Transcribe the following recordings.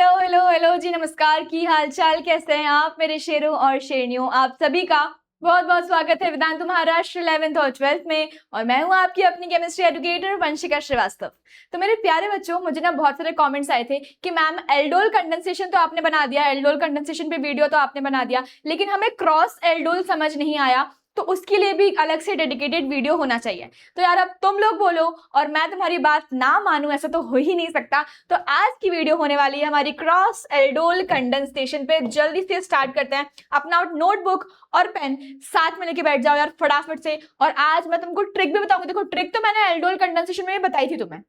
Hello hello hello जी, नमस्कार। की हाल चाल, कैसे हैं आप मेरे शेरों और शेरनियों? आप सभी का बहुत बहुत स्वागत है वेदांतु महाराष्ट्र 11th और 12th में। और मैं हूं आपकी अपनी केमिस्ट्री एजुकेटर वंशिका श्रीवास्तव। तो मेरे प्यारे बच्चों, मुझे ना बहुत सारे कमेंट्स आए थे कि मैम एल्डोल कंडेंसेशन तो आपने बना दिया, एल्डोल कंडेंसेशन पे वीडियो तो आपने बना दिया, लेकिन हमें क्रॉस एल्डोल समझ नहीं आया, तो उसके लिए भी अलग से डेडिकेटेड वीडियो होना चाहिए। तो यार अब तुम लोग बोलो और मैं तुम्हारी बात ना मानूं, ऐसा तो हो ही नहीं सकता। तो आज की वीडियो होने वाली है हमारी क्रॉस एल्डोल कंडेंसेशन पे। जल्दी से स्टार्ट करते हैं। अपना नोटबुक और पेन साथ में लेके बैठ जाओ यार फटाफट से। और आज मैं तुमको ट्रिक भी बताऊंगी। देखो, ट्रिक तो मैंने एल्डोल कंडेंसेशन में बताई थी तुम्हें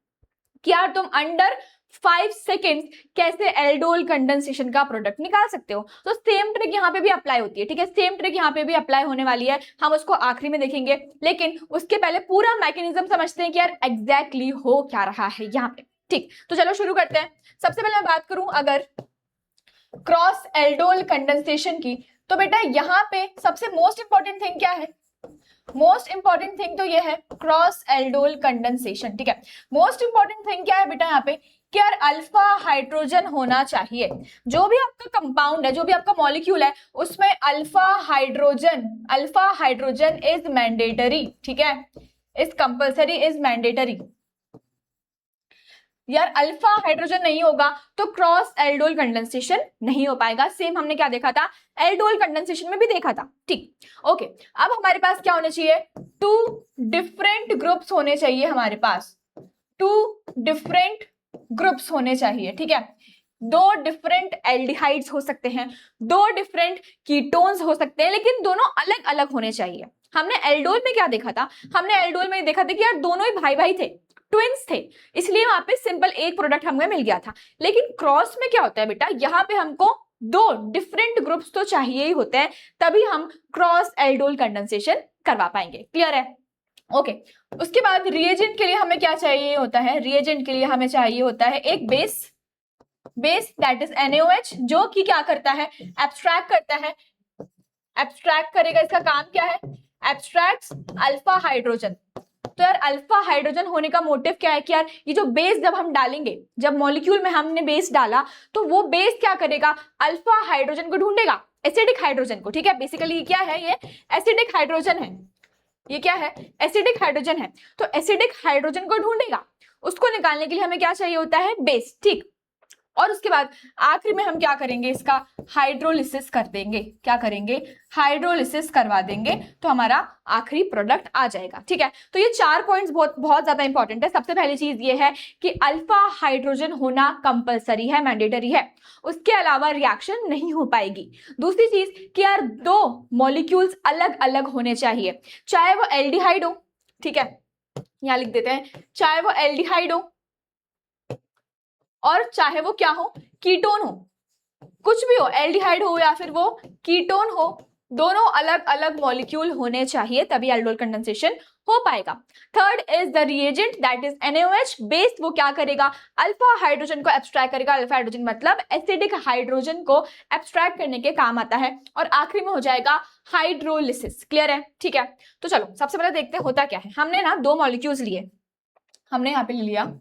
कि यार तुम अंडर 5 सेकेंड कैसे एल्डोल कंडेंसेशन का प्रोडक्ट निकाल सकते हो। तो सेम ट्रिक यहाँ पे भी अप्लाई होती है, ठीक है। सेम ट्रिक यहाँ पे भी अप्लाई होने वाली है, हम उसको आखिरी में देखेंगे। लेकिन उसके पहले पूरा मैकेनिज्म समझते हैं कि यार एग्जैक्टली हो क्या रहा है यहाँ पे। ठीक, तो चलो शुरू करते हैं। सबसे पहले मैं बात करूं अगर क्रॉस एल्डोल कंडेंसेशन की, तो बेटा यहाँ पे सबसे मोस्ट इंपॉर्टेंट थिंग क्या है? मोस्ट इंपॉर्टेंट थिंग तो ये है क्रॉस एल्डोल कंडेंसेशन, ठीक है। मोस्ट इंपॉर्टेंट थिंग क्या है बेटा यहाँ पे कि यार अल्फा हाइड्रोजन होना चाहिए। जो भी आपका कंपाउंड है, जो भी आपका मॉलिक्यूल है, उसमें अल्फा हाइड्रोजन इज मैंडेटरी, ठीक है। Is compulsory, is mandatory. यार अल्फा हाइड्रोजन नहीं होगा तो क्रॉस एल्डोल कंडेंसेशन नहीं हो पाएगा। सेम हमने क्या देखा था, एल्डोल कंडेंसेशन में भी देखा था। ठीक, ओके। अब हमारे पास क्या होने चाहिए? 2 डिफरेंट ग्रुप्स होने चाहिए हमारे पास। 2 डिफरेंट ग्रुप्स होने चाहिए, ठीक है। 2 डिफरेंट एल्डिहाइड्स हो सकते हैं, 2 डिफरेंट कीटोन्स हो सकते हैं, लेकिन दोनों अलग अलग होने चाहिए। हमने एल्डोल में क्या देखा था? हमने एल्डोल में देखा था कि यार दोनों ही भाई भाई थे, ट्विंस थे, इसलिए वहां पे सिंपल एक प्रोडक्ट हमें मिल गया था। लेकिन क्रॉस में क्या होता है बेटा, यहाँ पे हमको 2 डिफरेंट ग्रुप्स तो चाहिए ही होते हैं, तभी हम क्रॉस एल्डोल कंडेंसेशन करवा पाएंगे। क्लियर है? ओके। उसके बाद रिएजेंट के लिए हमें क्या चाहिए होता है? रिएजेंट के लिए हमें चाहिए होता है एक बेस दैट इज NaOH, जो कि क्या करता है? एब्स्ट्रैक्ट करता है। एब्स्ट्रैक्ट करेगा, इसका काम क्या है? Abstracts alpha hydrogen. तो यार अल्फा हाइड्रोजन होने का मोटिव क्या है कि यार ये जो बेस जब हम डालेंगे, जब मॉलिक्यूल में हमने बेस डाला, तो वो बेस क्या करेगा? अल्फा हाइड्रोजन को ढूंढेगा, एसिडिक हाइड्रोजन को, ठीक है। बेसिकली क्या है? ये एसिडिक हाइड्रोजन है। ये क्या है? एसिडिक हाइड्रोजन है। तो एसिडिक हाइड्रोजन को ढूंढेगा, उसको निकालने के लिए हमें क्या चाहिए होता है? बेस, ठीक। और उसके बाद आखिर में हम क्या करेंगे? इसका हाइड्रोलिसिस कर देंगे। क्या करेंगे? हाइड्रोलिसिस करवा देंगे, तो हमारा आखिरी प्रोडक्ट आ जाएगा, ठीक है। तो ये 4 पॉइंट्स बहुत बहुत ज्यादा इंपॉर्टेंट है। सबसे पहली चीज ये है कि अल्फा हाइड्रोजन होना कंपलसरी है, मैंडेटरी है, उसके अलावा रिएक्शन नहीं हो पाएगी। दूसरी चीज कि यार 2 मॉलिक्यूल्स अलग अलग होने चाहिए, चाहे वो एल्डिहाइड हो, ठीक है, यहां लिख देते हैं, चाहे वो एल्डिहाइड हो और चाहे वो क्या हो? कीटोन हो। कुछ भी हो, एल्डिहाइड हो या फिर वो कीटोन हो, दोनों अलग अलग मॉलिक्यूल होने चाहिए, तभी एल्डोल कंडेंसेशन हो पाएगा। Third is the reagent that is NaOH। Base वो क्या करेगा? अल्फा हाइड्रोजन को एब्स्ट्रैक्ट करेगा। अल्फा हाइड्रोजन मतलब एसिडिक हाइड्रोजन को एब्स्ट्रैक्ट करने के काम आता है। और आखिरी में हो जाएगा हाइड्रोलिसिस। क्लियर है? ठीक है। तो चलो सबसे पहले देखते हैं होता क्या है। हमने ना 2 मॉलिक्यूल्स लिए, हमने यहाँ पे लिया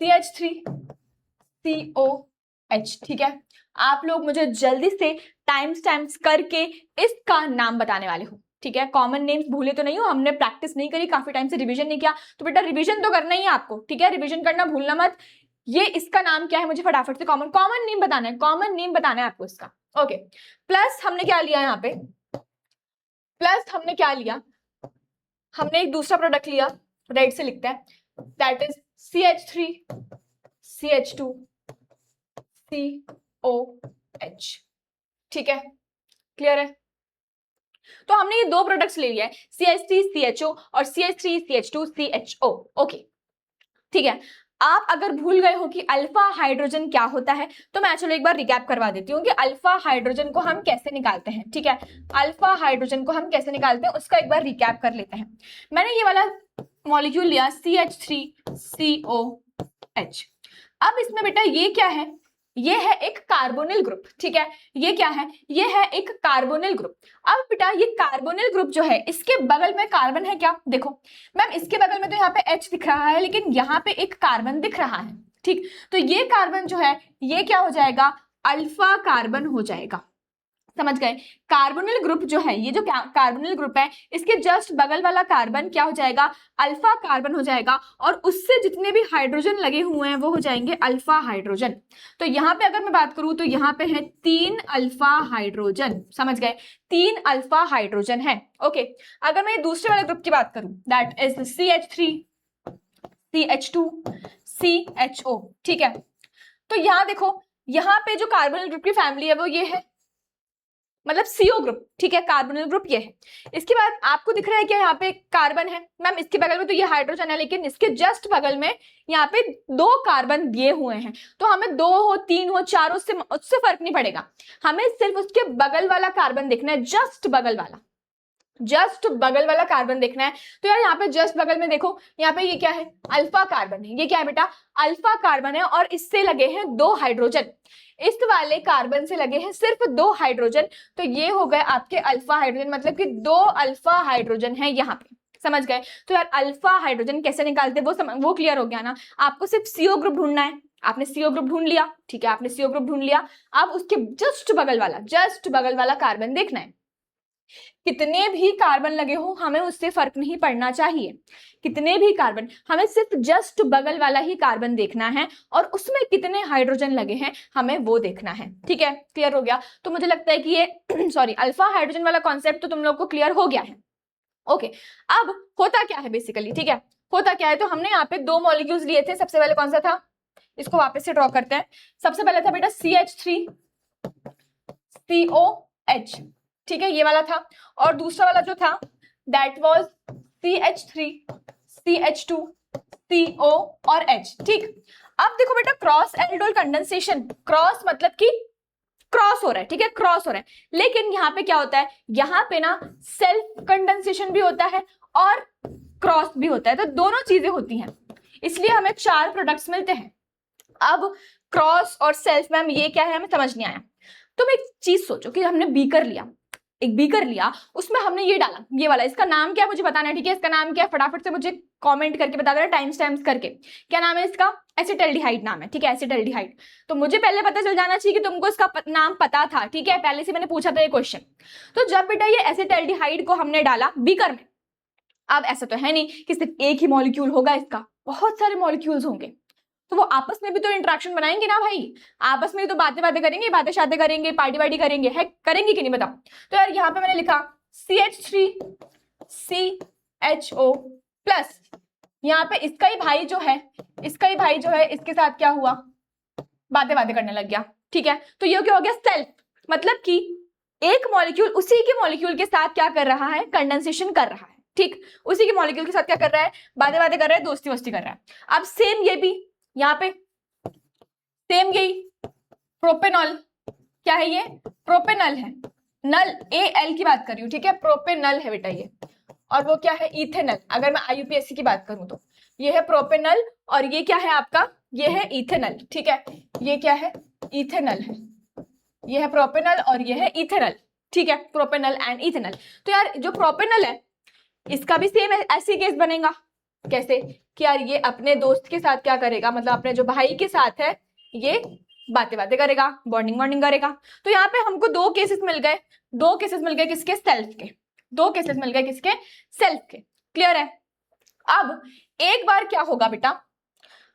CH3COH, ठीक है। आप लोग मुझे जल्दी से टाइम्स करके इसका नाम बताने वाले हो, ठीक है। कॉमन नेम्स भूले तो नहीं हो, हमने प्रैक्टिस नहीं करी, काफी टाइम से रिवीजन नहीं किया, तो बेटा रिवीजन तो करना ही है आपको, ठीक है। रिवीजन करना भूलना मत। ये इसका नाम क्या है मुझे फटाफट से कॉमन नेम बताना है, कॉमन नेम बताना है आपको इसका। ओके, प्लस हमने क्या लिया यहाँ पे? प्लस हमने क्या लिया? हमने एक दूसरा प्रोडक्ट लिया, राइट से लिखते हैं, that is CH3 CH2 COH, ठीक है। क्लियर है? तो हमने ये 2 प्रोडक्ट्स ले लिया है, CH3CHO और CH3CH2CHO। ओके, ठीक है। आप अगर भूल गए हो कि अल्फा हाइड्रोजन क्या होता है, तो मैं चलो एक बार रिकैप करवा देती हूँ कि अल्फा हाइड्रोजन को हम कैसे निकालते हैं, ठीक है। अल्फा हाइड्रोजन को हम कैसे निकालते हैं उसका एक बार रिकैप कर लेते हैं। मैंने ये वाला मॉलिक्यूल लिया CH3COH। अब इसमें बेटा ये क्या है? ये है एक कार्बोनिल ग्रुप, ठीक है। ये क्या है? ये है एक कार्बोनिल ग्रुप। अब बेटा ये कार्बोनिल ग्रुप जो है, इसके बगल में कार्बन है क्या? देखो मैम, इसके बगल में तो यहाँ पे H दिख रहा है, लेकिन यहाँ पे एक कार्बन दिख रहा है, ठीक, तो ये कार्बन जो है ये क्या हो जाएगा, अल्फा कार्बन हो जाएगा। समझ गए, कार्बोनिल ग्रुप जो है, ये जो कार्बोनिल ग्रुप है इसके जस्ट बगल वाला कार्बन क्या हो जाएगा, अल्फा कार्बन हो जाएगा, और उससे जितने भी हाइड्रोजन लगे हुए हैं वो हो जाएंगे अल्फा हाइड्रोजन। तो यहाँ पे अगर मैं बात करूं तो यहाँ पे है 3 अल्फा हाइड्रोजन, समझ गए, 3 अल्फा हाइड्रोजन है। ओके, अगर मैं दूसरे वाले ग्रुप की बात करूं that is CH3 CH2 CHO, ठीक है। तो यहाँ देखो, यहाँ पे जो कार्बोनिल ग्रुप की फैमिली है वो ये है, मतलब CO ग्रुप, ठीक है, कार्बोनिल ग्रुप ये है। इसके बाद आपको दिख रहा है कि यहाँ पे कार्बन है मैम, इसके बगल में तो ये हाइड्रोजन है, लेकिन इसके जस्ट बगल में यहाँ पे 2 कार्बन दिए हुए हैं। तो हमें 2 हो 3 हो 4 हो, उससे फर्क नहीं पड़ेगा, हमें सिर्फ उसके बगल वाला कार्बन देखना है, जस्ट बगल वाला, जस्ट बगल वाला कार्बन देखना है। तो यार यहाँ पे जस्ट बगल में देखो, यहाँ पे ये क्या है, अल्फा कार्बन है, ये क्या है बेटा, अल्फा कार्बन है, और इससे लगे हैं 2 हाइड्रोजन, इस वाले कार्बन से लगे हैं सिर्फ 2 हाइड्रोजन। तो ये हो गए आपके अल्फा हाइड्रोजन, मतलब कि 2 अल्फा हाइड्रोजन है यहाँ पे, समझ गए। तो यार अल्फा हाइड्रोजन कैसे निकालते वो क्लियर हो गया ना। आपको सिर्फ CO ग्रुप ढूंढना है, आपने CO ग्रुप ढूंढ लिया, ठीक है, आपने CO ग्रुप ढूंढ लिया। अब उसके जस्ट बगल वाला कार्बन देखना है, कितने भी कार्बन लगे हो हमें उससे फर्क नहीं पड़ना चाहिए, कितने भी कार्बन, हमें सिर्फ जस्ट बगल वाला ही कार्बन देखना है, और उसमें कितने हाइड्रोजन लगे हैं हमें वो देखना है, ठीक है, क्लियर हो गया। तो मुझे लगता है कि ये सॉरी अल्फा हाइड्रोजन वाला कॉन्सेप्ट तो तुम लोग को क्लियर हो गया है। ओके, अब होता क्या है बेसिकली, ठीक है, होता क्या है, तो हमने यहाँ पे 2 मॉलिक्यूल्स लिए थे। सबसे पहले कौन सा था, इसको वापस से ड्रॉ करते हैं। सबसे पहले था बेटा CH3 COH, ठीक है, ये वाला था, और दूसरा वाला जो था that was CH3 CH2 CO और H, ठीक। अब देखो बेटा, क्रॉस एल्डोल कंडेंसेशन, क्रॉस मतलब कि क्रॉस हो रहा है, ठीक है, क्रॉस हो रहा है, लेकिन यहाँ पे क्या होता है, यहाँ पे ना सेल्फ कंडेंसेशन भी होता है और क्रॉस भी होता है, तो दोनों चीजें होती हैं, इसलिए हमें 4 प्रोडक्ट्स मिलते हैं। अब क्रॉस और सेल्फ मैम ये क्या है हमें समझ नहीं आया। तुम एक चीज सोचो कि हमने बीकर लिया, एक बीकर लिया, उसमें हमने ये डाला, ये वाला, इसका नाम क्या है मुझे बताना है, ठीक है, इसका नाम क्या है फटाफट से मुझे कमेंट करके बता देना, टाइम स्टैम्प्स करके। क्या नाम है इसका, एसिटल्डिहाइड नाम है, ठीक है, एसिटल्डिहाइड। तो मुझे पहले पता चल जाना चाहिए कि तुमको इसका नाम पता था, ठीक है, पहले से मैंने पूछा था ये क्वेश्चन। तो जब बेटा ये एसिटल्डिहाइड को हमने डाला बीकर में, अब ऐसा तो है नहीं कि सिर्फ एक ही मॉलिक्यूल होगा इसका, बहुत सारे मॉलिक्यूल्स होंगे, तो वो आपस में भी तो इंटरेक्शन बनाएंगे ना भाई, आपस में तो बातें करेंगे, बातें शातें करेंगे, पार्टी वार्टी करेंगे, है करेंगे कि नहीं बताओ। तो यार यहाँ पे मैंने लिखा CH3 CHO प्लस, यहाँ पे इसका ही भाई जो है इसके साथ क्या हुआ, बातें करने लग गया, ठीक है। तो ये क्या हो गया, सेल्फ, मतलब कि एक मॉलिक्यूल उसी के मॉलिक्यूल के साथ क्या कर रहा है, कंडेंसेशन कर रहा है, ठीक, उसी के मॉलिक्यूल के साथ क्या कर रहा है, बातें कर रहा है, दोस्ती वस्ती कर रहा है। अब सेम ये भी यहाँ पे सेम यही प्रोपेनॉल, क्या है ये, प्रोपेनल है, नल AL की बात कर रही हूँ, ठीक है, प्रोपेनल है बेटा ये, और वो क्या है, इथेनल। अगर मैं IUPAC की बात करूं तो ये है प्रोपेनल, और ये क्या है आपका, ये है इथेनल, ठीक है, ये क्या है, इथेनल है, ये है प्रोपेनल और ये है इथेनल, ठीक है, प्रोपेनल एंड इथेनल। तो यार जो प्रोपेनल है इसका भी सेम ऐसी केस बनेगा, कैसे कि यार ये अपने दोस्त के साथ क्या करेगा, मतलब अपने जो भाई के साथ है ये बातें करेगा, बॉन्डिंग करेगा। तो यहाँ पे हमको 2 केसेस मिल गए, किसके, सेल्फ के, 2 केसेस मिल गए किसके, सेल्फ के, क्लियर है। अब एक बार क्या होगा बेटा,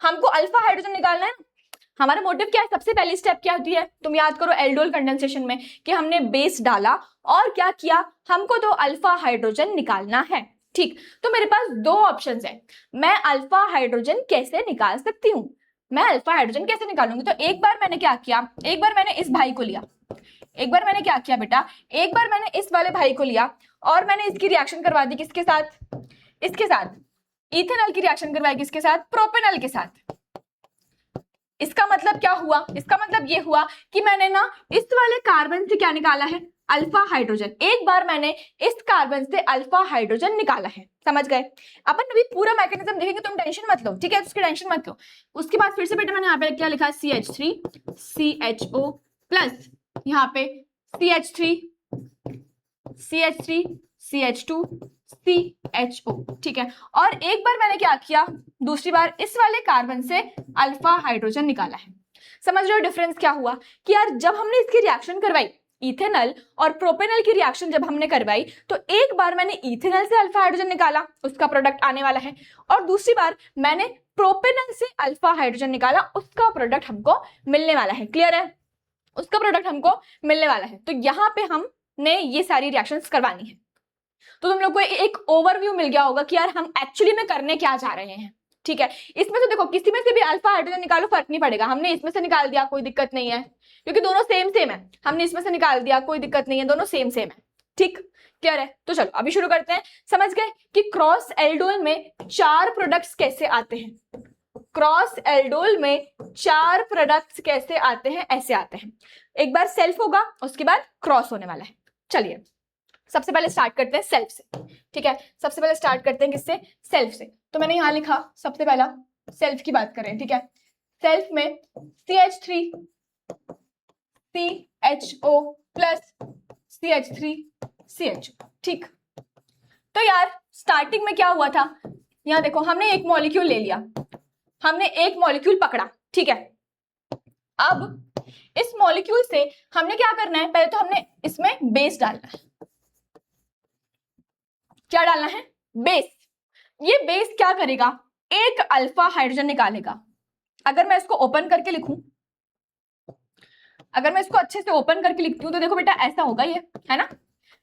हमको अल्फा हाइड्रोजन निकालना है, हमारा मोटिव क्या है, सबसे पहली स्टेप क्या होती है, तुम याद करो एल्डोल कंडेंसेशन में कि हमने बेस डाला और क्या किया, हमको तो अल्फा हाइड्रोजन निकालना है, ठीक। तो मेरे पास 2 ऑप्शंस है, मैं अल्फा हाइड्रोजन कैसे निकाल सकती हूँ, मैं अल्फा हाइड्रोजन कैसे निकालूंगी। तो एक बार मैंने क्या किया, एक बार मैंने इस भाई को लिया, एक बार मैंने क्या किया बेटा, एक बार मैंने इस वाले भाई को लिया और मैंने इसकी रिएक्शन करवा दी, किसके साथ, इसके साथ, इथेनॉल की रिएक्शन करवाई किसके साथ, प्रोपेनॉल के साथ। इसका मतलब क्या हुआ, इसका मतलब ये हुआ कि मैंने ना इस वाले कार्बन से क्या निकाला है, अल्फा हाइड्रोजन। एक बार मैंने इस कार्बन से अल्फा हाइड्रोजन निकाला है, समझ गए। अपन अभी पूरा मैकेनिज्म देखेंगे, तुम टेंशन मत लो, ठीक है, उसकी टेंशन मत लो। उसके बाद फिर से बेटा मैंने यहाँ पे क्या लिखा, CH3 CHO प्लस यहाँ पे CH3 CH2 CHO, ठीक है। और एक बार मैंने क्या किया, दूसरी बार इस वाले कार्बन से अल्फा हाइड्रोजन निकाला है। समझ रहे हो डिफरेंस क्या हुआ कि यार जब हमने इसकी रिएक्शन करवाई, इथेनॉल और प्रोपेनॉल की रिएक्शन जब हमने करवाई, तो एक बार मैंने इथेनॉल से अल्फा हाइड्रोजन निकाला, उसका प्रोडक्ट आने वाला है, और दूसरी बार मैंने प्रोपेनॉल से अल्फा हाइड्रोजन निकाला, उसका प्रोडक्ट हमको मिलने वाला है। क्लियर है, उसका प्रोडक्ट हमको मिलने वाला है। तो यहाँ पे हमने ये सारी रिएक्शंस करवानी है। तो तुम लोग को एक ओवरव्यू मिल गया होगा कि यार हम एक्चुअली में करने क्या जा रहे हैं, ठीक है। इसमें से देखो किसी में से भी अल्फा हाइड्रोजन निकालो, फर्क नहीं पड़ेगा। हमने इसमें से निकाल दिया, कोई दिक्कत नहीं है, क्योंकि दोनों सेम सेम है। हमने इसमें से निकाल दिया, कोई दिक्कत नहीं है, दोनों सेम सेम है, ठीक। क्लियर है, तो चलो अभी शुरू करते हैं। समझ गए कि क्रॉस एल्डोल में 4 प्रोडक्ट्स कैसे आते हैं। क्रॉस एल्डोल में 4 प्रोडक्ट्स कैसे आते हैं, ऐसे आते हैं। एक बार सेल्फ होगा, उसके बाद क्रॉस होने वाला है। चलिए सबसे पहले स्टार्ट करते हैं सेल्फ से, ठीक है। सबसे पहले स्टार्ट करते हैं किससे, सेल्फ से। तो मैंने यहां लिखा, सबसे पहला सेल्फ की बात करें, ठीक है। सेल्फ में CH3 CHO plus CH3 CHO, ठीक। तो यार स्टार्टिंग में क्या हुआ था, यहां देखो हमने एक मॉलिक्यूल ले लिया, हमने एक मॉलिक्यूल पकड़ा, ठीक है। अब इस मॉलिक्यूल से हमने क्या करना है, पहले तो हमने इसमें बेस डालना है। क्या डालना है, बेस। ये बेस क्या करेगा, एक अल्फा हाइड्रोजन निकालेगा। अगर मैं इसको ओपन करके लिखूं, अगर मैं इसको अच्छे से ओपन करके लिखती हूं तो देखो बेटा ऐसा होगा, ये है ना,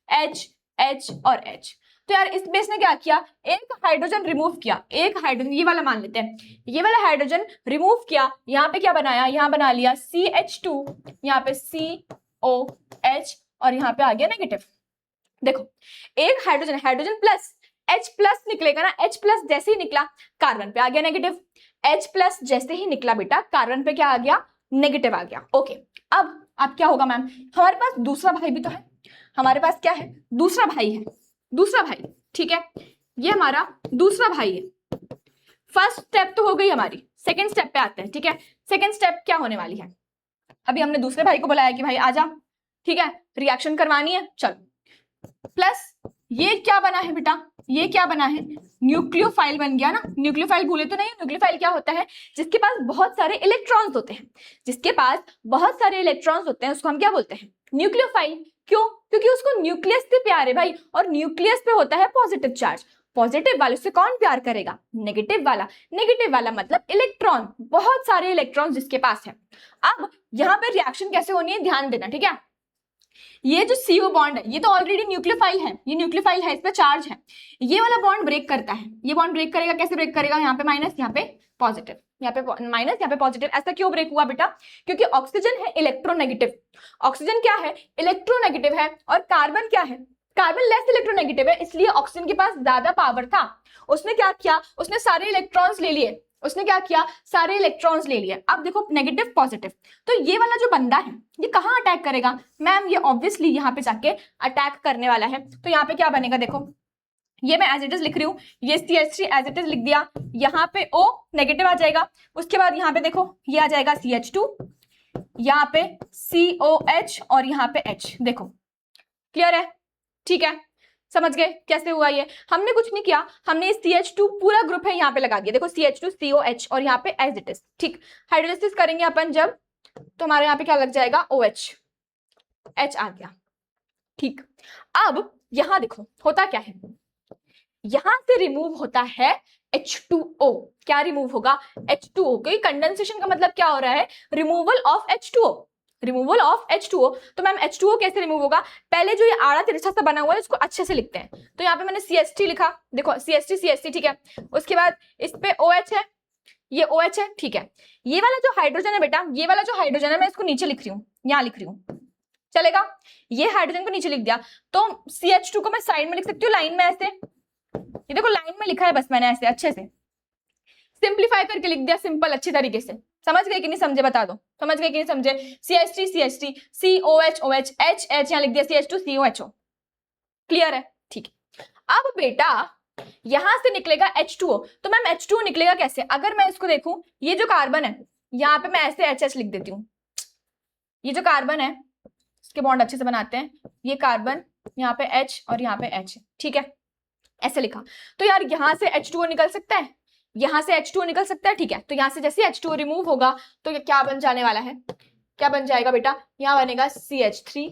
H H और H। तो यार इस बेस ने क्या किया, एक हाइड्रोजन रिमूव किया, एक हाइड्रोजन, ये वाला मान लेते हैं, ये वाला हाइड्रोजन रिमूव किया। यहाँ पे क्या बनाया, यहाँ बना लिया CH2, यहाँ पे COH और यहाँ पे आ गया नेगेटिव। देखो एक hydrogen, hydrogen plus H plus निकलेगा ना, H प्लस जैसे ही निकला कार्बन पे आ गया नेगेटिव, H प्लस जैसे ही निकला बेटा कार्बन पे क्या आ गया, नेगेटिव आ गया। ओके, अब क्या होगा मैम, हमारे पास दूसरा भाई भी तो है, हमारे पास क्या है, दूसरा भाई है, दूसरा भाई, ठीक है। ये हमारा दूसरा भाई है। फर्स्ट स्टेप तो हो गई हमारी, सेकेंड स्टेप पे आते हैं, ठीक है। सेकेंड स्टेप क्या होने वाली है, अभी हमने दूसरे भाई को बुलाया कि भाई आजा, ठीक है, रिएक्शन करवानी है, चलो। प्लस ये क्या बना है बेटा, ये क्या बना है, न्यूक्लियोफाइल बन गया ना। न्यूक्लियोफाइल भूले तो नहीं, न्यूक्लियोफाइल क्या होता है, जिसके पास बहुत सारे इलेक्ट्रॉन्स होते हैं, जिसके पास बहुत सारे इलेक्ट्रॉन्स होते हैं उसको हम क्या बोलते हैं, न्यूक्लियोफाइल। क्यों, क्योंकि उसको न्यूक्लियस से प्यार है भाई, और न्यूक्लियस पे होता है पॉजिटिव चार्ज। पॉजिटिव वाले से कौन प्यार करेगा, नेगेटिव वाला। नेगेटिव वाला मतलब इलेक्ट्रॉन, बहुत सारे इलेक्ट्रॉन जिसके पास है। अब यहाँ पे रिएक्शन कैसे होनी है, ध्यान देना, ठीक है। ये जो CO बॉन्ड है ये तो ऑलरेडी न्यूक्लियोफाइल है, ये न्यूक्लियोफाइल है, इस पे चार्ज है। ये वाला बॉन्ड ब्रेक करता है, ये बॉन्ड ब्रेक करेगा, कैसे ब्रेक करेगा, यहाँ पे माइनस, यहाँ पे पॉजिटिव, यहाँ पे माइनस, यहाँ पे पॉजिटिव। ऐसा क्यों ब्रेक हुआ बेटा, क्योंकि ऑक्सीजन है इलेक्ट्रोनेगेटिव, ऑक्सीजन क्या है, इलेक्ट्रोनेगेटिव है, और कार्बन क्या है, कार्बन लेस इलेक्ट्रोनेगेटिव है, इसलिए ऑक्सीजन के पास ज्यादा पावर था। उसने क्या किया, उसने सारे इलेक्ट्रॉन्स ले लिए, उसने क्या किया, सारे इलेक्ट्रॉन्स ले लिए। अब देखो नेगेटिव पॉजिटिव, तो ये वाला जो बंदा है ये कहाँ अटैक करेगा मैम, ये ऑब्वियसली यहाँ पे जाके अटैक करने वाला है। तो यहाँ पे क्या बनेगा, देखो ये मैं एज इट इज लिख रही हूँ, ये CH3 एज इट इज लिख दिया, यहाँ पे O नेगेटिव आ जाएगा, उसके बाद यहाँ पे देखो ये आ जाएगा CH2, यहाँ पे COH और यहाँ पे H। देखो क्लियर है, ठीक है, समझ गए कैसे हुआ ये। हमने कुछ नहीं किया, हमने CH2 पूरा ग्रुप है यहाँ पे लगा दिया, देखो CH2 COH और यहाँ पे एज इट इज, ठीक। हाइड्रोलिसिस करेंगे अपन जब, तो हमारे यहाँ पे क्या लग जाएगा, OH, H आ गया, ठीक। अब यहाँ देखो होता क्या है, यहां से रिमूव होता है H2O। क्या रिमूव होगा, H2O, क्योंकि कंडेंसेशन का मतलब क्या हो रहा है, removal of H2O, removal of H2O। तो मैम H2O कैसे रिमूव होगा, पहले जो ये आड़ा तिरछा सा बना हुआ है इसको अच्छे से लिखते हैं। तो यहाँ पे मैंने CH3 लिखा, देखो CH3 ठीक है, उसके बाद इस पे OH है, ये OH है, ठीक है। ये वाला जो हाइड्रोजन है बेटा, ये वाला जो हाइड्रोजन है मैं इसको नीचे लिख रही हूँ, यहाँ लिख रही हूँ, चलेगा। ये हाइड्रोजन को नीचे लिख दिया, तो CH2 को मैं साइड में लिख सकती हूँ, लाइन में ऐसे, ये देखो लाइन में लिखा है बस मैंने ऐसे अच्छे से सिंप्लीफाई करके लिख दिया, सिंपल अच्छी तरीके से। समझ गए कि नहीं समझे, बता दो, समझ गए कि नहीं समझे। CH3 COH OH H H यहाँ लिख दिया, CH2 COHO, क्लियर है, ठीक है। अब बेटा यहां से निकलेगा H2O, तो मैम H2O निकलेगा कैसे, अगर मैं इसको देखूं, ये जो कार्बन है यहाँ पे मैं ऐसे HH लिख देती हूँ, ये जो कार्बन है इसके बॉन्ड अच्छे से बनाते हैं, ये कार्बन यहाँ पे H और यहाँ पे H, ठीक है। ऐसे लिखा। तो यार यहां से H2O निकल सकता है, यहां से H2O निकल सकता है, ठीक है। तो यहां से जैसे H2O रिमूव होगा तो ये क्या बन जाने वाला है, क्या बन जाएगा बेटा, यहां बनेगा CH3।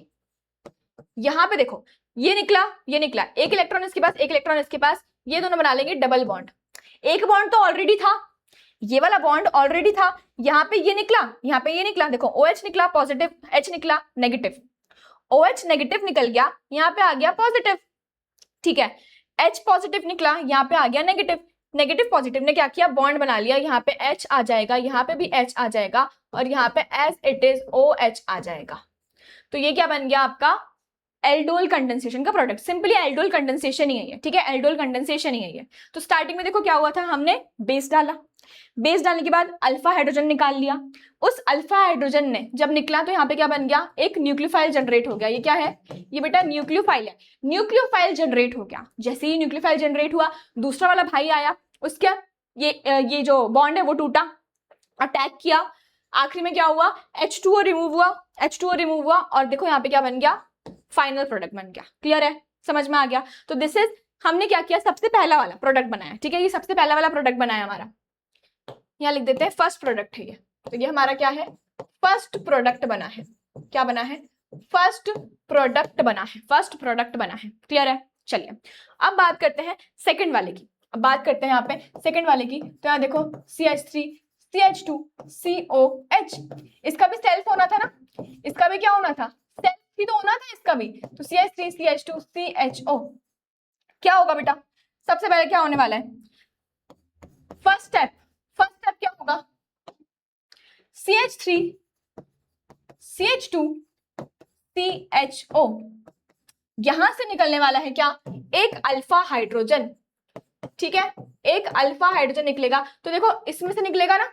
यहां पे देखो ये निकला, ये निकला, एक इलेक्ट्रॉन इसके पास, एक इलेक्ट्रॉन इसके पास, ये दोनों बना लेंगे डबल बॉन्ड। एक बॉन्ड तो ऑलरेडी था, ये वाला बॉन्ड ऑलरेडी था, यहाँ पे ये निकला, यहाँ पे ये निकला, देखो OH निकला पॉजिटिव, H निकला नेगेटिव, OH नेगेटिव निकल गया, यहाँ पे आ गया पॉजिटिव, ठीक है। H पॉजिटिव निकला, यहाँ पे आ गया नेगेटिव, नेगेटिव पॉजिटिव ने क्या किया, बॉन्ड बना लिया, यहाँ पे H आ जाएगा, यहाँ पे भी H आ जाएगा, और यहाँ पे एज इट इज OH आ जाएगा। तो ये क्या बन गया आपका, एल्डोल कंडेंसेशन का प्रोडक्ट। सिंपली एल्डोल कंडेंसेशन ही है ये, ठीक है, एल्डोल कंडेंसेशन ही है ये। तो स्टार्टिंग में देखो क्या हुआ था, हमने बेस डाला, बेस डालने के बाद अल्फा हाइड्रोजन निकाल लिया, उस अल्फा हाइड्रोजन ने जब निकला तो यहाँ पे क्या बन गया, एक न्यूक्लियोफाइल जनरेट हो गया। ये क्या है, ये बेटा न्यूक्लियोफाइल है, न्यूक्लियोफाइल जनरेट हो गया। जैसे ही न्यूक्लियोफाइल जनरेट हुआ, दूसरा वाला भाई आया, उसका ये जो बॉन्ड है वो टूटा, अटैक किया, आखिरी में क्या हुआ, H2O रिमूव हुआ, H2O रिमूव हुआ, और देखो यहाँ पे क्या बन गया, फाइनल प्रोडक्ट बन गया। क्लियर है, समझ में आ गया। तो दिस इज, हमने क्या किया, सबसे पहला वाला प्रोडक्ट बनाया, ठीक है, ये सबसे पहला वाला प्रोडक्ट बनाया हमारा, यहाँ लिख देते हैं फर्स्ट प्रोडक्ट है ये। तो ये हमारा क्या है, फर्स्ट प्रोडक्ट बना है, क्या बना है, फर्स्ट प्रोडक्ट बना है, फर्स्ट प्रोडक्ट बना है। क्लियर है, चलिए अब बात करते हैं सेकंड वाले की, अब बात करते हैं यहाँ पे सेकंड वाले की। तो यहाँ देखो CH3 CH2 COH, इसका भी सेल्फ होना था ना, इसका भी क्या होना था, सेल्फ ही तो होना था इसका भी। तो CH3 CH2 CHO क्या होगा बेटा, सबसे पहले क्या होने वाला है, फर्स्ट स्टेप, फर्स्ट स्टेप क्या होगा, CH3 CH2 CHO, यहां से निकलने वाला है क्या, एक अल्फा हाइड्रोजन, ठीक है, एक अल्फा हाइड्रोजन निकलेगा। तो देखो इसमें से निकलेगा ना,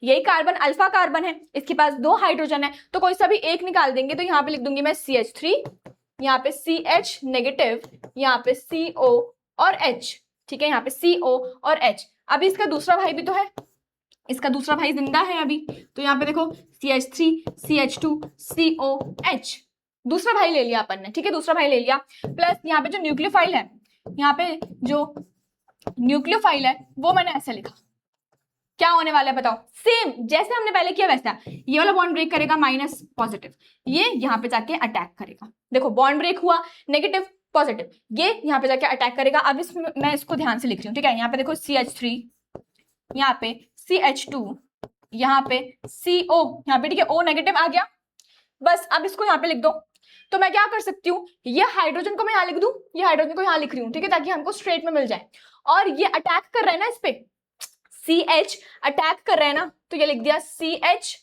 यही कार्बन अल्फा कार्बन है, इसके पास 2 हाइड्रोजन है, तो कोई सा भी एक निकाल देंगे। तो यहाँ पे लिख दूंगी मैं CH3, यहाँ पे CH नेगेटिव, यहाँ पे CO और H, ठीक है, यहाँ पे CO और H। अभी इसका दूसरा भाई भी तो है, इसका दूसरा भाई जिंदा है अभी, तो यहाँ पे देखो CH3 CH2 COH, दूसरा भाई ले लिया अपन ने, ठीक है, दूसरा भाई ले लिया, प्लस यहाँ पे जो न्यूक्लियोफाइल है, यहाँ पे जो न्यूक्लियोफाइल है वो मैंने ऐसे लिखा, क्या होने वाला है बताओ, सेम जैसे हमने पहले किया वैसा, ये वाला बॉन्ड ब्रेक करेगा माइनस पॉजिटिव, ये यहाँ पे जाके अटैक करेगा, देखो बॉन्ड ब्रेक हुआ नेगेटिव पॉजिटिव, ये यहाँ पे जाके अटैक करेगा। अब मैं इसको ध्यान से लिख रही हूँ, ठीक है, यहाँ पे देखो CH3, यहाँ पे CH2, यहाँ पे CO, यहाँ पे ठीक है O नेगेटिव आ गया, बस अब इसको यहाँ पे लिख दो। तो मैं क्या कर सकती हूँ, ये हाइड्रोजन को मैं यहाँ लिख दूं, ये हाइड्रोजन को यहाँ लिख रही हूँ, ठीक है, ताकि हमको स्ट्रेट में मिल जाए। और ये अटैक कर रहे हैं ना इस पे, CH अटैक कर रहे हैं ना, तो ये लिख दिया CH,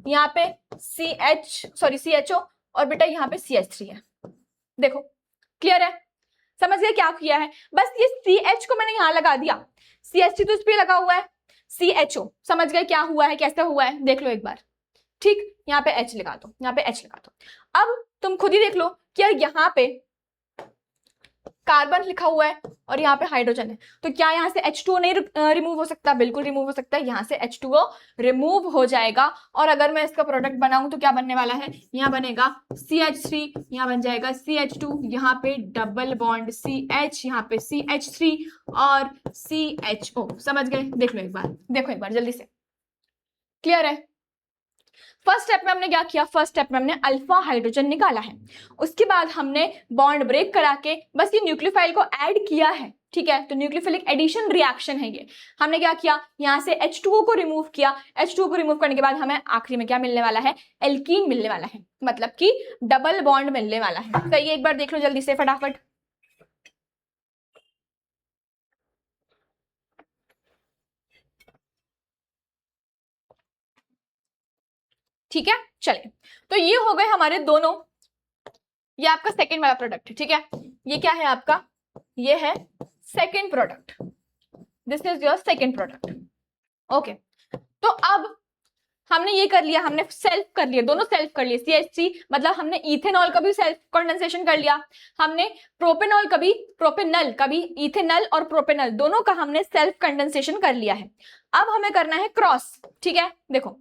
यहाँ पे CHO, और बेटा यहाँ पे CH3 है। देखो क्लियर है, समझ गए क्या किया है, बस ये CH को मैंने यहाँ लगा दिया, CH3 तो इस पे लगा हुआ है, CHO समझ गए क्या हुआ है, कैसे हुआ है, देख लो एक बार, ठीक, यहाँ पे H लगा दो, यहाँ पे H लगा दो। अब तुम खुद ही देख लो कि यार यहाँ पे कार्बन लिखा हुआ है और यहाँ पे हाइड्रोजन है, तो क्या यहाँ से H2O नहीं रिमूव हो सकता, बिल्कुल रिमूव हो सकता है, यहाँ से H2O रिमूव हो जाएगा। और अगर मैं इसका प्रोडक्ट बनाऊं तो क्या बनने वाला है, यहाँ बनेगा CH3, यहाँ बन जाएगा CH2, यहाँ पे डबल बॉन्ड CH, यहाँ पे CH3 और CHO। समझ गए, देख लो एक बार, देखो एक बार जल्दी से, क्लियर है। फर्स्ट स्टेप में हमने क्या किया, फर्स्ट स्टेप में हमने अल्फा हाइड्रोजन निकाला है, उसके बाद हमने बॉन्ड ब्रेक करा के बस ये न्यूक्लियोफाइल को ऐड किया है, ठीक है। तो न्यूक्लियोफिलिक एडिशन रिएक्शन है ये, हमने क्या किया, यहाँ से H2O को रिमूव किया, H2O को रिमूव करने के बाद हमें आखिरी में क्या मिलने वाला है, एल्कीन मिलने वाला है, मतलब कि डबल बॉन्ड मिलने वाला है। तो ये एक बार देख लो जल्दी से फटाफट, ठीक है। चलिए, तो ये हो गए हमारे दोनों, ये आपका सेकंड वाला प्रोडक्ट है, ठीक है, ये क्या है आपका, ये है second product, this is your second product. Okay, तो अब हमने ये कर लिया, हमने सेल्फ कर लिया, दोनों सेल्फ कर लिए, CH3 मतलब हमने इथेनॉल का भी सेल्फ कंडेंसेशन कर लिया, हमने प्रोपेनॉल का भी, प्रोपेनल का भी, इथेनॉल और प्रोपेनल दोनों का हमने सेल्फ कंडेंसेशन कर लिया है। अब हमें करना है क्रॉस, ठीक है, देखो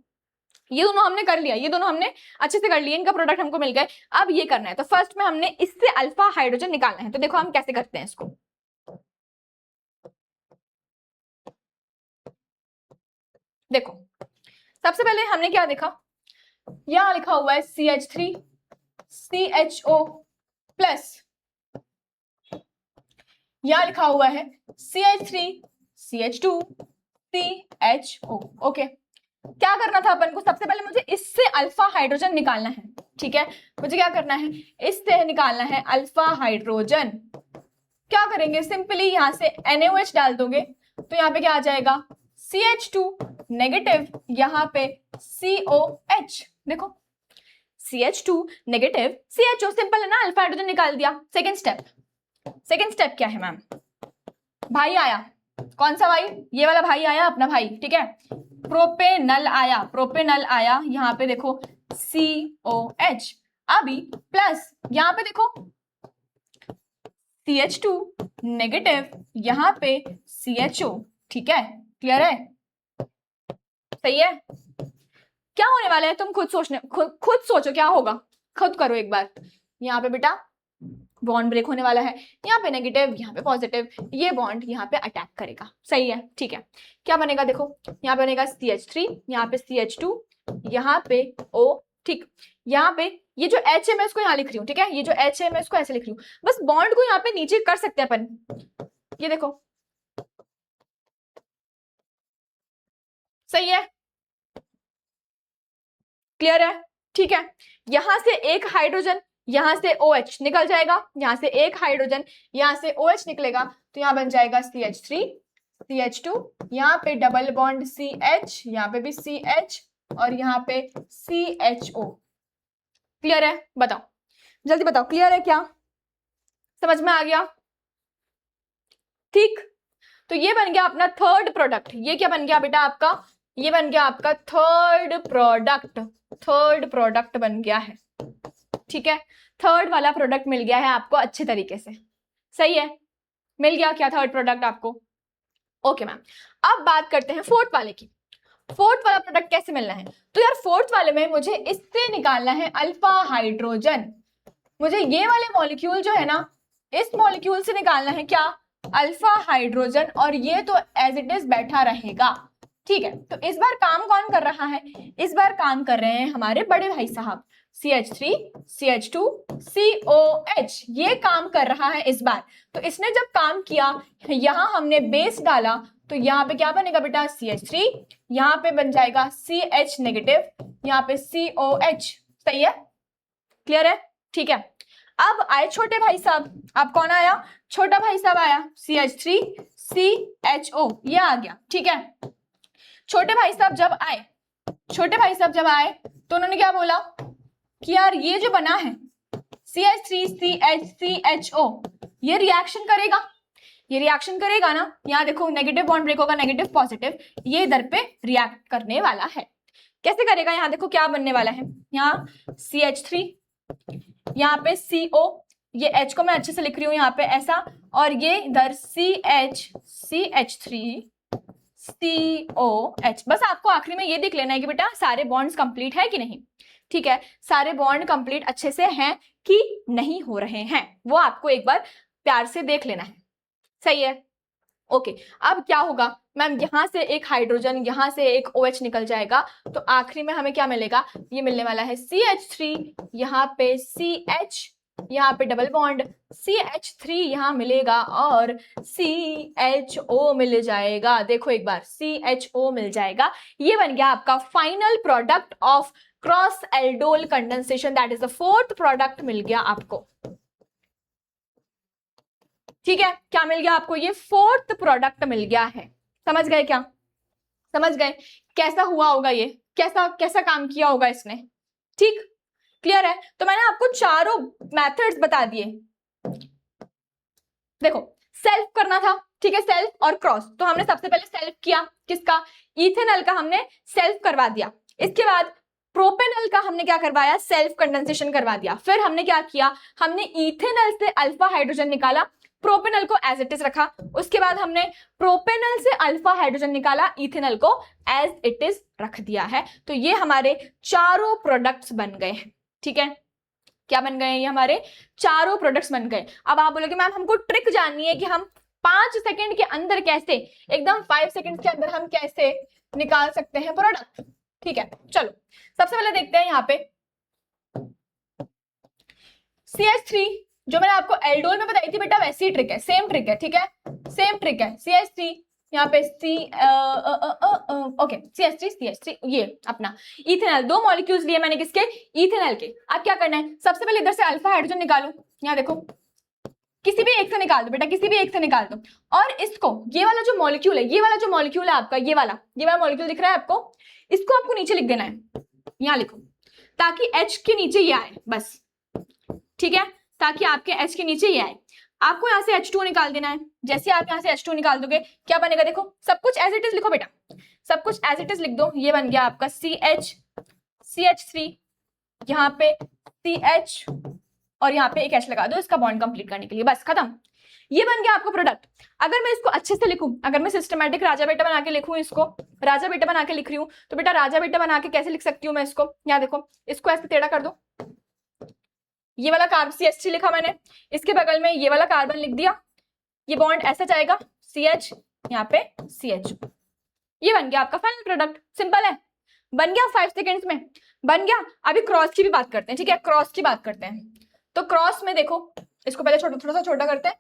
ये दोनों हमने कर लिया, ये दोनों हमने अच्छे से कर लिए, इनका प्रोडक्ट हमको मिल गए। अब ये करना है, तो फर्स्ट में हमने इससे अल्फा हाइड्रोजन निकालना है, तो देखो हम कैसे करते हैं इसको, देखो सबसे पहले हमने क्या देखा, यहां लिखा हुआ है CH3 CHO प्लस, यहां लिखा हुआ है CH3 CH2 CHO। ओके, क्या करना था अपन को, सबसे पहले मुझे इससे अल्फा हाइड्रोजन निकालना है। ठीक है, मुझे क्या करना है, इससे निकालना है अल्फा हाइड्रोजन। क्या करेंगे, सिंपली यहां से NaOH डाल दोगे तो यहाँ पे क्या आ जाएगा, CH2 नेगेटिव, यहाँ पे COH। देखो CH2 नेगेटिव CHO, सिंपल है ना, अल्फा हाइड्रोजन निकाल दिया। सेकेंड स्टेप क्या है मैम, भाई आया, कौन सा भाई, ये वाला भाई आया, अपना भाई। ठीक है, प्रोपेनल आया, यहाँ पे देखो COH, अभी प्लस यहाँ पे देखो CH2 नेगेटिव, यहाँ पे CHO। ठीक है, क्लियर है, सही है। क्या होने वाला है तुम खुद सोचो क्या होगा, खुद करो एक बार। यहाँ पे बेटा बॉन्ड ब्रेक होने वाला है, यहाँ पे नेगेटिव, यहाँ पे पॉजिटिव, ये बॉन्ड यहाँ पे अटैक करेगा। सही है, ठीक है, क्या बनेगा, देखो यहाँ पे बनेगा CH3, यहाँ पे CH2, यहाँ पे O। ठीक, यहाँ पे ये जो H है मैं इसको यहाँ लिख रही हूँ। ठीक है, ये जो H है मैं इसको ऐसे लिख रही हूँ, बस बॉन्ड को यहाँ पे नीचे कर सकते हैं अपन। ये देखो, सही है, क्लियर है, ठीक है। यहां से एक हाइड्रोजन, यहां से OH निकल जाएगा, यहां से एक हाइड्रोजन, यहां से OH निकलेगा, तो यहां बन जाएगा CH3 CH2, यहाँ पे डबल बॉन्ड CH, यहाँ पे भी CH, और यहाँ पे CHO। क्लियर है, बताओ जल्दी बताओ, क्लियर है क्या, समझ में आ गया? ठीक, तो ये बन गया अपना थर्ड प्रोडक्ट। ये क्या बन गया बेटा आपका, ये बन गया आपका थर्ड प्रोडक्ट बन गया है। ठीक है, थर्ड वाला प्रोडक्ट मिल गया है आपको अच्छे तरीके से। सही है, मिल गया क्या थर्ड प्रोडक्ट आपको? ओके मैम, अब बात करते हैं फोर्थ वाले की। फोर्थ वाला प्रोडक्ट कैसे मिलना है, तो यार फोर्थ वाले में मुझे इससे निकालना है अल्फा हाइड्रोजन। मुझे ये वाले मॉलिक्यूल जो है ना, इस मॉलिक्यूल से निकालना है क्या, अल्फा हाइड्रोजन, और ये तो एज इट इज बैठा रहेगा। ठीक है, तो इस बार काम कौन कर रहा है, इस बार काम कर रहे हैं हमारे बड़े भाई साहब, CH3 CH2 COH, ये काम कर रहा है इस बार। तो इसने जब काम किया, यहां हमने बेस डाला, तो यहाँ पे क्या बनेगा बेटा, CH3, यहाँ पे बन जाएगा CH नेगेटिव, यहाँ पे COH। सही है, क्लियर है, ठीक है। अब आए छोटे भाई साहब, अब कौन आया, छोटा भाई साहब आया, CH3 CHO, ये आ गया। ठीक है, छोटे भाई साहब जब आए तो उन्होंने क्या बोला कि यार ये जो बना है CH3 CHO, ये रिएक्शन करेगा ना। यहाँ देखो नेगेटिव बॉन्ड ब्रेक होगा, नेगेटिव पॉजिटिव, ये इधर पे रिएक्ट करने वाला है। कैसे करेगा, यहाँ देखो क्या बनने वाला है, यहाँ CH3, यहाँ पे CO, ये H को मैं अच्छे से लिख रही हूँ यहाँ पे ऐसा, और ये इधर CH3 COH। बस आपको आखिरी में ये देख लेना है कि बेटा सारे बॉन्ड्स कंप्लीट है कि नहीं। ठीक है, सारे बॉन्ड कंप्लीट अच्छे से हैं कि नहीं हो रहे हैं, वो आपको एक बार प्यार से देख लेना है। सही है, ओके। अब क्या होगा मैम, यहां से एक हाइड्रोजन, यहां से एक OH निकल जाएगा, तो आखिरी में हमें क्या मिलेगा, ये मिलने वाला है CH3, यहाँ पे CH, यहाँ पे डबल बॉन्ड CH3 यहाँ मिलेगा, और CHO मिल जाएगा। देखो एक बार CHO मिल जाएगा। ये बन गया आपका final product of cross aldol condensation, that is the fourth product मिल गया आपको। ठीक है, क्या मिल गया आपको, ये फोर्थ प्रोडक्ट मिल गया है। समझ गए क्या, समझ गए कैसा हुआ होगा, ये कैसा काम किया होगा इसने। ठीक, क्लियर है। तो मैंने आपको चारों मेथड्स बता दिए। देखो सेल्फ करना था, ठीक है, सेल्फ और क्रॉस, तो हमने सबसे पहले सेल्फ किया, किसका, इथेनॉल का हमने सेल्फ करवा दिया। इसके बाद प्रोपेनॉल का हमने क्या करवाया, सेल्फ कंडेंसेशन करवा दिया। फिर हमने क्या किया, हमने इथेनॉल से अल्फा हाइड्रोजन निकाला, प्रोपेनॉल को एज इट इज रखा। उसके बाद हमने प्रोपेनॉल से अल्फा हाइड्रोजन निकाला, इथेनॉल को एज इट इज रख दिया है। तो ये हमारे चारों प्रोडक्ट्स बन गए हैं। ठीक है, क्या बन गए, ये हमारे चारों प्रोडक्ट्स बन गए। अब आप बोलोगे मैम हमको ट्रिक जाननी है कि हम 5 सेकंड के अंदर कैसे, एकदम 5 सेकंड के अंदर हम कैसे निकाल सकते हैं प्रोडक्ट। ठीक है, चलो सबसे पहले देखते हैं यहाँ पे CH3 जो मैंने आपको एल्डोल में बताई थी बेटा, वैसी ही ट्रिक है, सेम ट्रिक है। ठीक है, सेम ट्रिक है। CH3 यहाँ पे ओके CH3 ये अपना इथेनॉल, 2 मॉलिक्यूल्स लिए मैंने किसके, इथेनॉल के। अब क्या करना है, सबसे पहले इधर से अल्फा हाइड्रोजन निकालो, यहाँ देखो किसी भी एक से निकाल दो बेटा, किसी भी एक से निकाल दो। और इसको, ये वाला जो मॉलिक्यूल है, ये वाला जो मॉलिक्यूल है आपका, ये वाला मॉलिक्यूल दिख रहा है आपको, इसको आपको नीचे लिख देना है, यहाँ लिखो, ताकि H के नीचे ये आए बस। ठीक है, ताकि आपके H के नीचे ये आए। आपको यहाँ से H2 निकाल देना है। जैसे आप यहाँ से H2 निकाल दोगे क्या बनेगा, देखो सब कुछ एज इट इज लिखो बेटा, सब कुछ एज इट इज लिख दो। ये बन गया आपका CH3, यहाँ पे CH और यहाँ पे एक H लगा दो इसका बॉन्ड कंप्लीट करने के लिए, बस खत्म। ये बन गया आपका प्रोडक्ट। अगर मैं इसको अच्छे से लिखूं, अगर मैं सिस्टमैटिक राजा बेटा बना के लिखूं, इसको राजा बेटा बना के लिख रही हूं, तो बेटा राजा बेटा बना के कैसे लिख सकती हूँ मैं इसको, यहाँ देखो इसको ऐसे टेढ़ा कर दो, ये वाला कार्बन CH3 लिखा मैंने, इसके बगल में ये वाला कार्बन लिख दिया, ये बॉन्ड ऐसा जाएगा CH, यहाँ पे CH, ये बन गया आपका फाइनल प्रोडक्ट। सिंपल है, बन गया 5 सेकेंड्स में बन गया। अभी क्रॉस की भी बात करते हैं। ठीक है, क्रॉस की बात करते हैं। तो क्रॉस में देखो, इसको पहले थोड़ा सा छोटा करते हैं।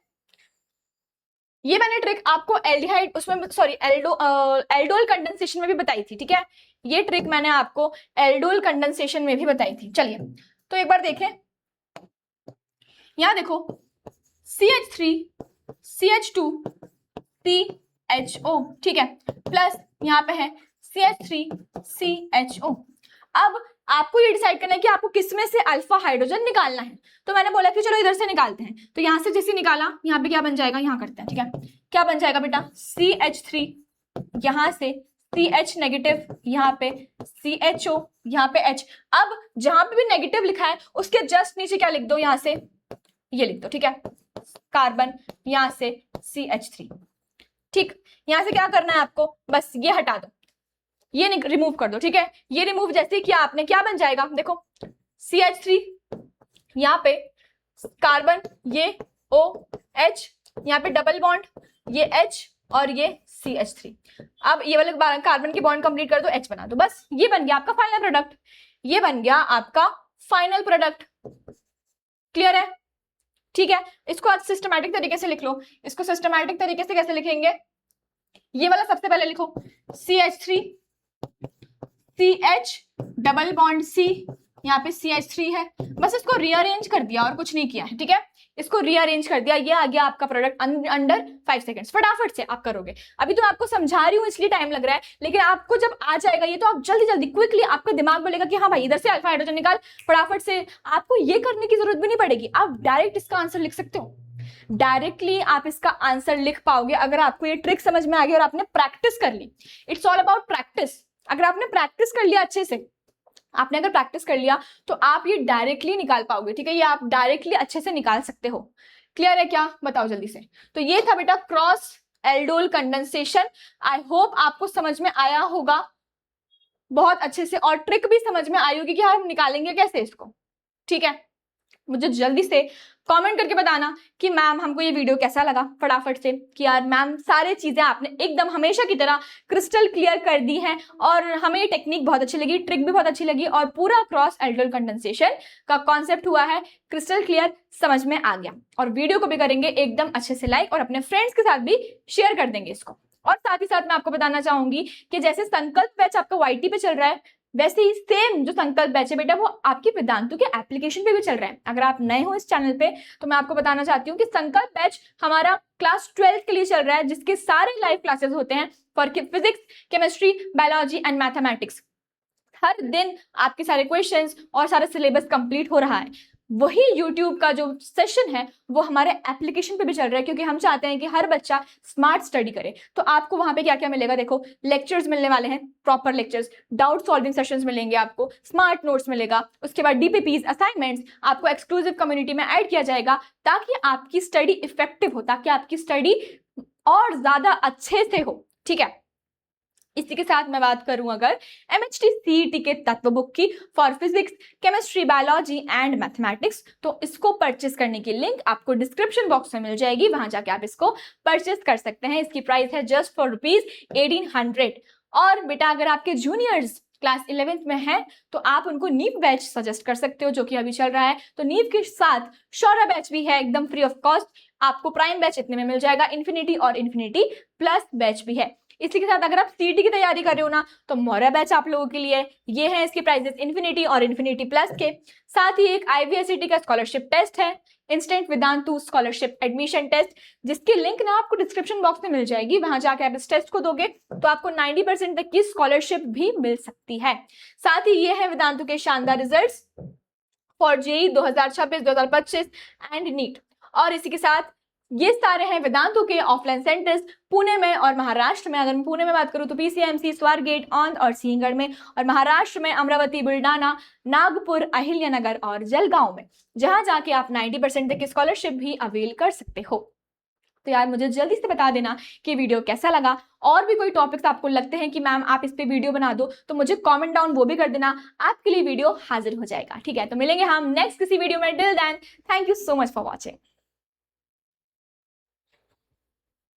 ये मैंने ट्रिक आपको एल्डिहाइड उसमें सॉरी एल्डोल कंडेंसेशन में भी बताई थी। ठीक है, ये ट्रिक मैंने आपको एल्डोल कंडेंसेशन में भी बताई थी। चलिए तो एक बार देखें, यहां देखो CH3 CH2 CHO, ठीक है, प्लस यहाँ पे है CH3 CHO। अब आपको ये डिसाइड करना है कि आपको किस में से अल्फा हाइड्रोजन निकालना है। तो मैंने बोला कि चलो इधर से निकालते हैं। तो यहां से जैसे निकाला, यहाँ पे क्या बन जाएगा, यहाँ करते हैं। ठीक है, क्या बन जाएगा बेटा, CH3, यहाँ से CH नेगेटिव, यहाँ पे CHO, यहाँ पे H। अब जहां पे भी नेगेटिव लिखा है उसके जस्ट नीचे क्या लिख दो, यहाँ से ये लिख दो। ठीक है, कार्बन, यहाँ से CH3। ठीक, यहां से क्या करना है आपको, बस ये हटा दो, ये रिमूव कर दो। ठीक है, ये रिमूव जैसे किया आपने, क्या बन जाएगा, देखो CH3, यहाँ पे कार्बन, ये OH, यहाँ पे डबल बॉन्ड, ये H और ये CH3। अब ये वाले कार्बन की बॉन्ड कंप्लीट कर दो, H बना दो, बस ये बन गया आपका फाइनल प्रोडक्ट। ये बन गया आपका फाइनल प्रोडक्ट। क्लियर है? ठीक है, इसको आज सिस्टमैटिक तरीके से लिख लो। इसको सिस्टमैटिक तरीके से कैसे लिखेंगे, ये वाला सबसे पहले लिखो, CH3 CH double bond C, यहाँ पे CH3 है, बस इसको रीअरेंज कर दिया और कुछ नहीं किया है। ठीक है, इसको रीअरेंज कर दिया, ये आ गया आपका प्रोडक्ट अंडर 5 सेकंड्स। फटाफट से आप करोगे। अभी तो आपको समझा रही हूँ इसलिए टाइम लग रहा है, लेकिन आपको जब आ जाएगा ये तो आप जल्दी जल्दी क्विकली, आपका दिमाग बोलेगा कि हाँ भाई इधर से अल्फा हाइड्रोजन निकाल, फटाफट से। आपको ये करने की जरूरत भी नहीं पड़ेगी, आप डायरेक्ट इसका आंसर लिख सकते हो। डायरेक्टली आप इसका आंसर लिख पाओगे अगर आपको ये ट्रिक समझ में आ गई और आपने प्रैक्टिस कर ली। It's all about practice. अगर आपने प्रैक्टिस कर लिया अच्छे से, आपने अगर प्रैक्टिस कर लिया तो आप ये डायरेक्टली निकाल पाओगे। ठीक है, ये आप डायरेक्टली अच्छे से निकाल सकते हो। क्लियर है क्या, बताओ जल्दी से। तो ये था बेटा cross aldol condensation. I hope आपको समझ में आया होगा बहुत अच्छे से, और ट्रिक भी समझ में आई होगी कि हम निकालेंगे कैसे इसको। ठीक है, मुझे जल्दी से कमेंट करके बताना कि मैम हमको ये वीडियो कैसा लगा, फटाफट से, कि यार मैम सारी चीजें आपने एकदम हमेशा की तरह क्रिस्टल क्लियर कर दी हैं, और हमें ये टेक्निक बहुत अच्छी लगी, ट्रिक भी बहुत अच्छी लगी, और पूरा क्रॉस एल्डोल कंडेंसेशन का कॉन्सेप्ट हुआ है क्रिस्टल क्लियर, समझ में आ गया। और वीडियो को भी करेंगे एकदम अच्छे से लाइक, और अपने फ्रेंड्स के साथ भी शेयर कर देंगे इसको। और साथ ही साथ मैं आपको बताना चाहूंगी कि जैसे संकल्प बैच आपका YT पे चल रहा है, वैसे ही सेम जो संकल्प बैच है बेटा वो आपकी वेदांतु के एप्लीकेशन पे भी चल रहा है। अगर आप नए हो इस चैनल पे तो मैं आपको बताना चाहती हूँ कि संकल्प बैच हमारा क्लास 12 के लिए चल रहा है, जिसके सारे लाइव क्लासेस होते हैं for physics, chemistry, biology and mathematics. हर दिन आपके सारे क्वेश्चंस और सारा सिलेबस कंप्लीट हो रहा है। वही YouTube का जो सेशन है वो हमारे एप्लीकेशन पे भी चल रहा है, क्योंकि हम चाहते हैं कि हर बच्चा स्मार्ट स्टडी करे। तो आपको वहां पे क्या क्या मिलेगा, देखो लेक्चर्स मिलने वाले हैं, proper lectures, doubt solving sessions मिलेंगे आपको, स्मार्ट नोट्स मिलेगा, उसके बाद DPPs, असाइनमेंट्स आपको एक्सक्लूसिव कम्युनिटी में ऐड किया जाएगा, ताकि आपकी स्टडी इफेक्टिव हो, ताकि आपकी स्टडी और ज्यादा अच्छे से हो। ठीक है, इसी के साथ मैं बात करूं अगर MHT CET के तत्व बुक की for physics, chemistry, biology and mathematics, तो इसको परचेस करने की लिंक आपको डिस्क्रिप्शन बॉक्स में मिल जाएगी, वहां जाके आप इसको परचेस कर सकते हैं। इसकी प्राइस है जस्ट फॉर ₹1800। और बेटा अगर आपके जूनियर्स क्लास 11th में है तो आप उनको नीव बैच सजेस्ट कर सकते हो, जो कि अभी चल रहा है। तो नीव के साथ शौर्य बैच भी है एकदम फ्री ऑफ कॉस्ट, आपको प्राइम बैच इतने में मिल जाएगा, इन्फिनिटी और इन्फिनिटी प्लस बैच भी है। इसी के साथ अगर आप सीटी की तैयारी कर रहे हो ना तो मौर्य बैच आप लोगों के लिए ये है, इसके प्राइसेस इन्फिनिटी और इन्फिनिटी प्लस के साथ ही एक IVSCT का स्कॉलरशिप टेस्ट है, instant Vedantu scholarship admission test, जिसकी लिंक ना आपको डिस्क्रिप्शन बॉक्स में मिल जाएगी, वहां जाके आप इस टेस्ट को दोगे तो आपको 90% तक की स्कॉलरशिप भी मिल सकती है। साथ ही ये है वेदांतु के शानदार results for JEE 2026, 2025 and NEET. और इसी के साथ ये सारे हैं वेदांतु के ऑफलाइन सेंटर्स पुणे में और महाराष्ट्र में। अगर मैं पुणे में बात करूं तो PCMC, स्वारगेट, औंध और सिंहगढ़ में, और महाराष्ट्र में अमरावती, बुलढाना, नागपुर, अहिल्यानगर और जलगांव में, जहां जाके आप 90% तक की स्कॉलरशिप भी अवेल कर सकते हो। तो यार मुझे जल्दी से बता देना कि वीडियो कैसा लगा, और भी कोई टॉपिक्स आपको लगते हैं कि मैम आप इस पे वीडियो बना दो तो मुझे कमेंट डाउन वो भी कर देना, आपके लिए वीडियो हाजिर हो जाएगा। ठीक है, तो मिलेंगे हम नेक्स्ट किसी वीडियो में। Till then thank you so much for watching.